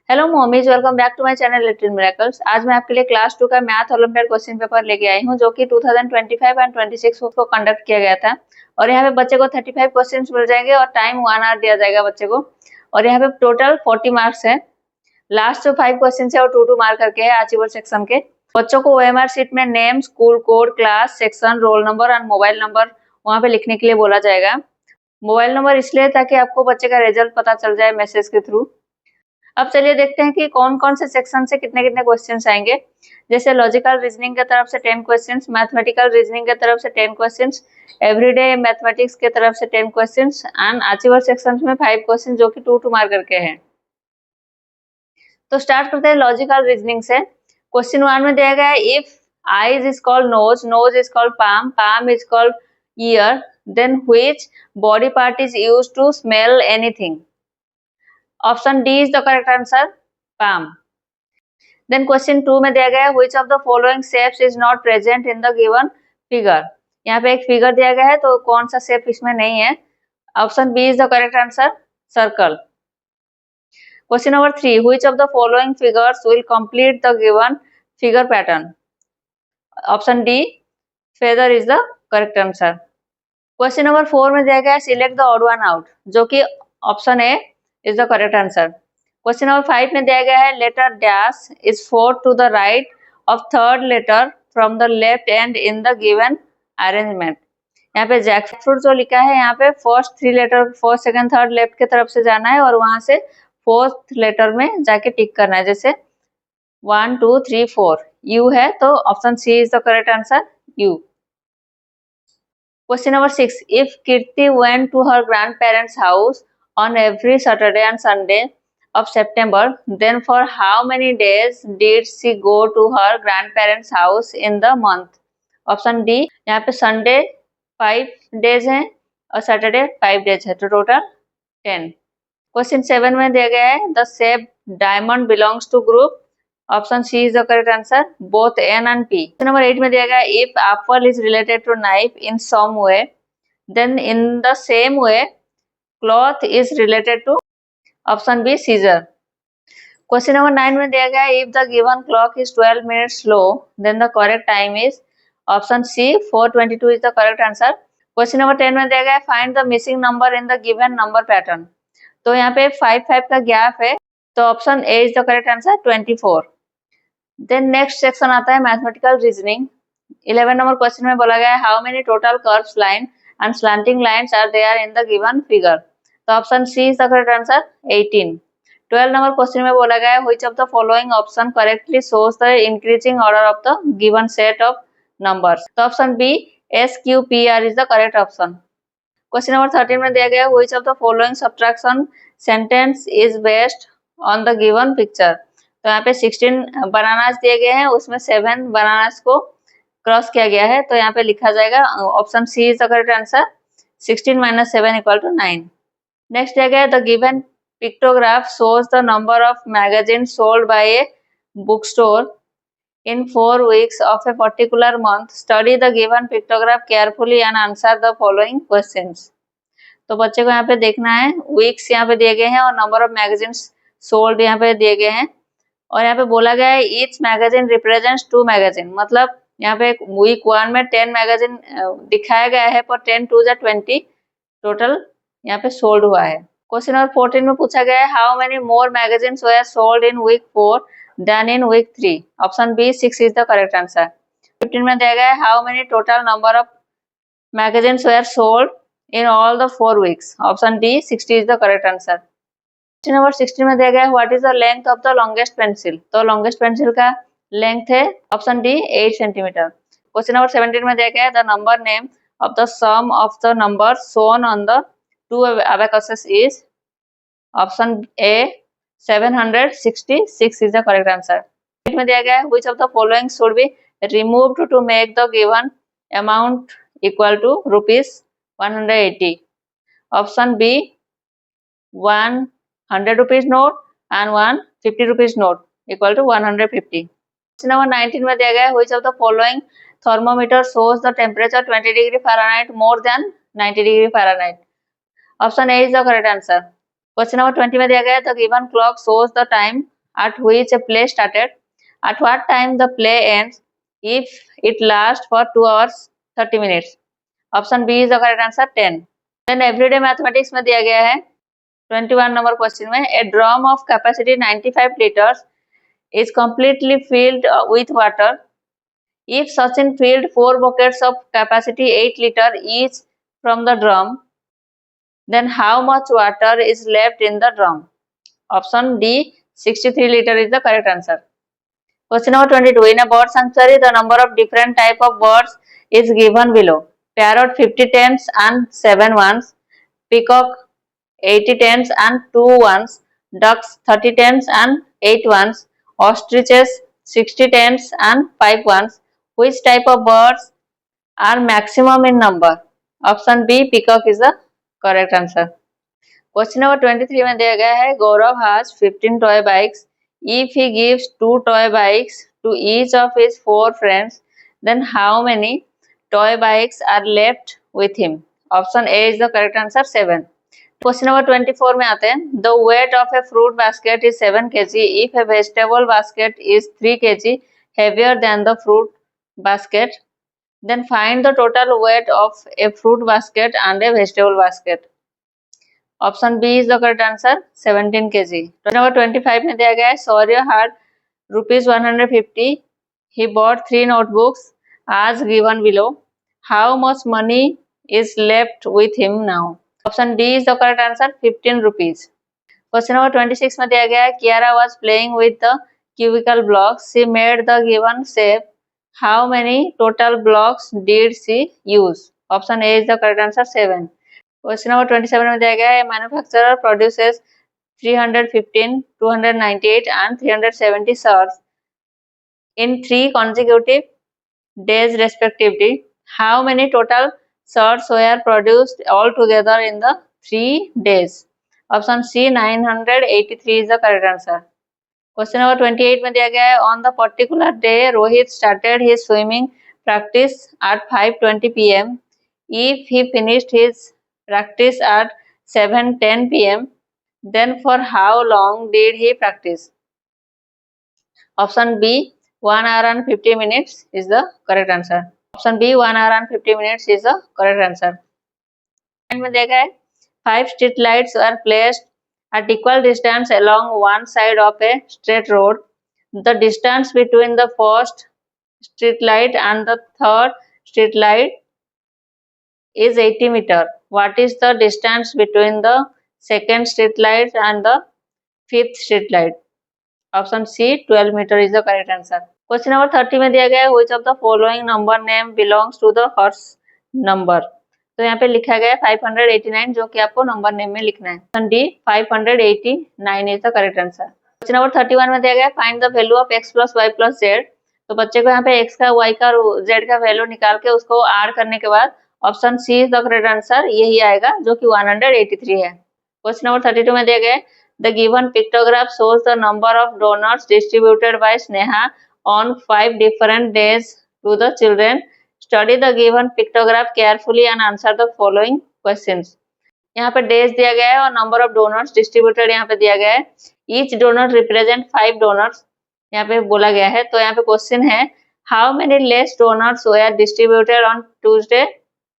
Hello mommies, welcome back to my channel little miracles. आज मैं आपके लिए क्लास 2 का मैथ ओलंपियाड क्वेश्चन पेपर लेके आई हूं, जो कि 2025 एंड 26 को कंडक्ट किया गया था। और यहाँ पे बच्चे को 35 क्वेश्चंस मिल जाएंगे और टाइम 1 आवर दिया जाएगा बच्चे को। और यहाँ पे टोटल 40 मार्क्स है। लास्ट जो 5 क्वेश्चन है वो 2 मार्क करके है अचीवर सेक्शन के। बच्चों को OMR शीट में name, school code, class, section, roll number and mobile number वहाँ पे लिखने के लिए बोला जाएगा। मोबाइल नंबर इसलिए ताकि आपको बच्चे का रिजल्ट पता चल जाए मैसेज के थ्रू। अब चलिए देखते हैं कि कौन कौन से सेक्शन से कितने कितने क्वेश्चंस आएंगे। जैसे लॉजिकल रीजनिंग की तरफ से 10 क्वेश्चंस, मैथमेटिकल रीजनिंग की तरफ से 10 क्वेश्चंस, एवरीडे मैथमेटिक्स की तरफ से 10 क्वेश्चंस एंड अचीवर सेक्शन में 5 क्वेश्चन जो कि 2 मार्क करके हैं। तो स्टार्ट करते हैं लॉजिकल रीजनिंग से। क्वेश्चन 1 में दिया गया है if eyes is called nose, nose is called palm, palm is called ear, then which body part is used to smell anything. Option D is the correct answer, palm. Then question 2 में दिया गया है which of the following shapes is not present in the given figure। यहाँ पे एक figure दिया गया है तो कौन सा शेप इसमें नहीं है। Option B is the correct answer, circle. Question number 3 which of the following figures will complete the given figure pattern। Option D, feather is the correct answer। Question number 4 में दिया गया है select the odd one out, जो कि option A is the correct answer. Question number 5 में दिया गया है letter dash is fourth to the right of third letter from the left end in the given arrangement. यहाँ पे jackfruit जो लिखा है यहाँ पे first 3 letter first second third left की तरफ से जाना है और वहां से फोर्थ लेटर में जाके टिक करना है। जैसे 1 2 3 4 यू है तो option C is the correct answer, U. Question number 6 if Kirti went to her grand parents house on every Saturday and Sunday of September, then for how many days did she go to her grandparents' house in the month? Option D, यहाँ पे Sunday 5 days है और Saturday 5 days है तो total 10। Question 7 में दिया गया है the shape diamond belongs to group। Option C is the correct answer, both N and P। Question number 8 में दिया गया है if apple is related to knife in some way, then in the same way cloth is related to option B, scissor। Question number 9 में दिया गया है if the given clock is 12 minutes slow then the correct time is option C, 4:22 is the correct answer। Question number 10 में दिया गया है find the missing number in the given number pattern। तो यहाँ पे 5 का गैप है तो option A is the correct answer, 24। Then next section आता है मैथमेटिकल रीजनिंग। 11 नंबर क्वेश्चन में बोला गया है how many total curves line and slanting lines are there in the given figure. तो option C is the correct answer, 18। 12 number question में बोला गया है which of the following option correctly shows the increasing order of the given set of numbers. तो option B, S Q P R is the correct option. Question number 13 में दिया गया है which of the following subtraction sentence is based on the given picture. तो यहाँ पे 16 bananas दिए गए हैं, उसमें 7 बनानास को क्रॉस किया गया है तो यहाँ पे लिखा जाएगा option C is the correct answer, 16 - 7 = 9। Next दिया गया है the given pictograph shows the number of magazines sold by a bookstore in 4 weeks of a particular month. Study the given pictograph carefully and answer the following questions। तो बच्चे को यहाँ पे देखना है, वीक्स यहाँ पे दिए गए हैं और नंबर ऑफ मैगजीन्स सोल्ड यहाँ पे दिए गए हैं और यहाँ पे बोला गया है ईच मैगजीन रिप्रेजेंट्स 2 मैगजीन। मतलब यहाँ पे वीक 1 में 10 मैगजीन दिखाया गया है पर 10 2 = 20 टोटल यहाँ पे सोल्ड हुआ है। क्वेश्चन नंबर 14 में पूछा गया है how many more magazines were sold in week 4 then in week 3। Option B, 6 is the correct answer. 15 में दिया गया है how many total number of magazines were sold in all the 4 weeks. Option D, 60 is the correct answer. Question number 16 में दिया गया है what is the length of the longest pencil. तो longest pencil का लेंथ है option D, 8 centimetre. Question number 17 में दिया गया है the number name of the sum of the numbers shown on the 2 abacuses is option A, 766 is the correct answer। में दिया गया है which of the following should be removed to make the given amount equal to rupees 180। option B, 100 rupees note and 150 rupees note equal to 150। Question number 19 में दिया गया है which of the following thermometer shows the temperature 20 degree Fahrenheit more than 90 degree Fahrenheit। Option A is the correct answer. Question number 20 में दिया गया है the given clock shows the time at which a play started? At what time the play ends if it lasts for 2 hours 30 minutes? Option B is the correct answer 10. Then everyday mathematics में दिया गया है 21 number question में a drum of capacity 95 liters is completely filled with water. If Sachin filled 4 buckets of capacity 8 liter each from the drum, then how much water is left in the drum? Option D 63 liter is the correct answer. Question number 22. In a bird sanctuary, the number of different type of birds is given below. Parrot 50 tens and 7 ones, peacock 80 tens and 2 ones, ducks 30 tens and 8 ones, ostriches 60 tens and 5 ones. Which type of birds are maximum in number? Option B peacock is the correct answer. Question number 23 में दिया गया है गौरव has 15 toy bikes. If he gives 2 toy bikes to each of his 4 friends, then how many toy bikes are left with him? Option A is the correct answer 7. Question number 24 में आते हैं the weight of a fruit basket is 7 kg if a vegetable basket is 3 kg heavier than the fruit basket, then find the total weight of a fruit basket and a vegetable basket. Option B is the correct answer 17 kg. Number 25 में दिया गया है सौर्य had rupees 150. He bought 3 notebooks as given below. How much money is left with him now? Option D is the correct answer 15 rupees. Question number 26 में दिया गया है Kiara was playing with the cubicle blocks. She made the given shape. How many total blocks did she use? Option A is the correct answer 7. Question number 27 में दिया गया है manufacturer produces 315, 298 and 370 shirts in 3 consecutive days respectively. How many total shirts were produced altogether in the 3 days? Option C 983 is the correct answer. Question number 28 में दिया गया है on the particular day Rohit started his swimming practice at 5:20 p.m. If he finished his practice at 7:10 p.m. then for how long did he practice? Option B 1 hour and 50 minutes is the correct answer. Option B 1 hour and 50 minutes is the correct answer. में देखा है 5 street lights are placed at equal distance along one side of a straight road. The distance between the first street light and the third street light is 80 meter. What is the distance between the second street light and the fifth street light? Option C 12 meter is the correct answer. Question number 30 में दिया गया है which of the following number name belongs to the horse number? तो यहाँ पे लिखा गया है 589 जो कि आपको नंबर नेम में लिखना है. Option D 589 is the correct answer. Question number 31 में दिया गया है find the value of x plus y plus z. तो बच्चे को यहाँ पे x का y का और z का वैल्यू निकाल के उसको ऐड करने के बाद option C is the correct answer यही आएगा जो कि 183 है. क्वेश्चन नंबर 32 में दिया गया है the given pictograph shows the number of doughnuts distributed by Sneha on 5 different days to the children. Study the given pictograph carefully and answer the following questions. यहाँ पे डेज दिया गया है और नंबर ऑफ डोनट्स डिस्ट्रीब्यूटेड यहाँ पे दिया गया है. ईच डोनट रिप्रेजेंट 5 डोनट्स यहाँ पे बोला गया है. तो यहाँ पे क्वेश्चन है how many less donuts were distributed on Tuesday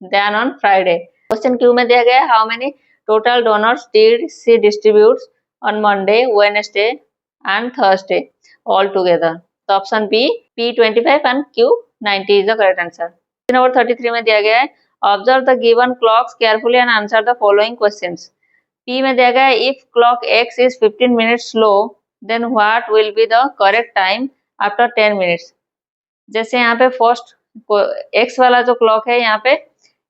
than on Friday. Question Q में दिया गया है how many total donuts did she distribute on Monday Wednesday and Thursday all together. तो option B P25 and Q90 is the correct answer. Question number 33 में दिया गया है observe the given clocks carefully and answer the following questions. P में दिया गया है if clock X is 15 minutes slow then what will be the correct time after 10 minutes. जैसे यहाँ पे फर्स्ट X वाला जो क्लॉक है यहाँ पे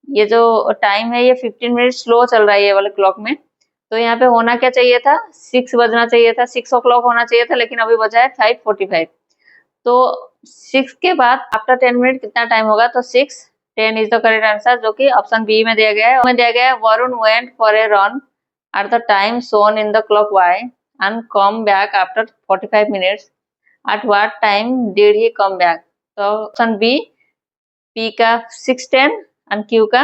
ये जो टाइम है ये 15 मिनट स्लो चल रहा है ये वाले क्लॉक में. तो यहाँ पे होना क्या चाहिए था 6 बजना चाहिए था 6 o'clock होना चाहिए था लेकिन अभी बजा है 5:45. तो 6 के बाद आफ्टर 10 मिनट कितना टाइम होगा तो 6:10 इज द करेक्ट आंसर जो कि ऑप्शन बी में दिया गया है. में दिया गया है Varun went for a run at the time shown in the clock Y and come back after 45 minutes. At what time did he come back. तो ऑप्शन बी P का 6:10 एंड Q का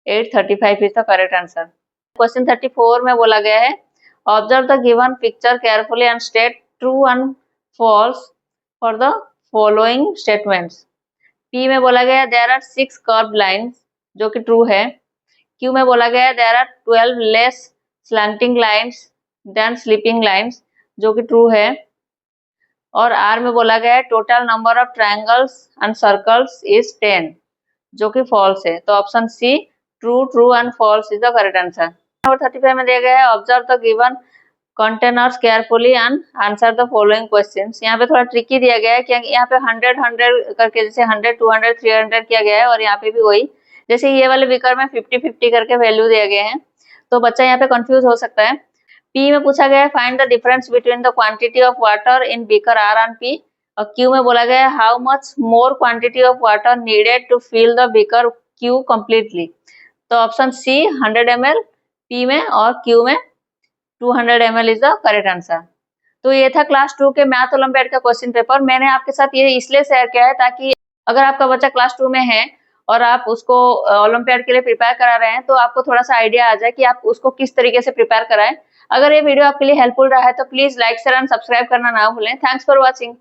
8:35 is the correct answer. Question 34 में बोला गया है observe the given picture carefully and state true and false for the following statements. P में बोला गया देयर आर 6 कर्व लाइन्स, जो कि ट्रू है। क्यू में बोला गया there are 12 less slanting lines then sleeping lines, जो कि ट्रू है। और आर में बोला गया है total number of triangles and circles is 10, जो कि फॉल्स है। तो option C true, true and false is the correct answer. Number 35 में दिया गया है observe the given containers carefully and answer the following questions. यहाँ पे थोड़ा ट्रिकी दिया गया है कि यहाँ पे 100 करके, जैसे 100 200 300 किया गया है, और यहाँ पे भी वही, जैसे ये वाले बीकर में 50-50 करके वैल्यू दिए गए हैं, तो बच्चा यहाँ पे कंफ्यूज हो सकता है। पी में पूछा गया है find the difference between the quantity of water in beaker R and P. और क्यू में बोला गया है how much more quantity of water needed to fill the beaker Q completely. तो ऑप्शन सी 100 ml पी में, और Q में 200 ml is the correct answer. तो ये था क्लास 2 के मैथ ओलंपियाड का क्वेश्चन पेपर। मैंने आपके साथ ये इसलिए शेयर किया है ताकि अगर आपका बच्चा क्लास 2 में है और आप उसको ओलंपियाड के लिए प्रिपेयर करा रहे हैं, तो आपको थोड़ा सा आइडिया आ जाए कि आप उसको किस तरीके से प्रिपेयर कराएं। अगर ये वीडियो आपके लिए हेल्पफुल रहा है तो please like share and subscribe करना ना भूलें। Thanks for watching.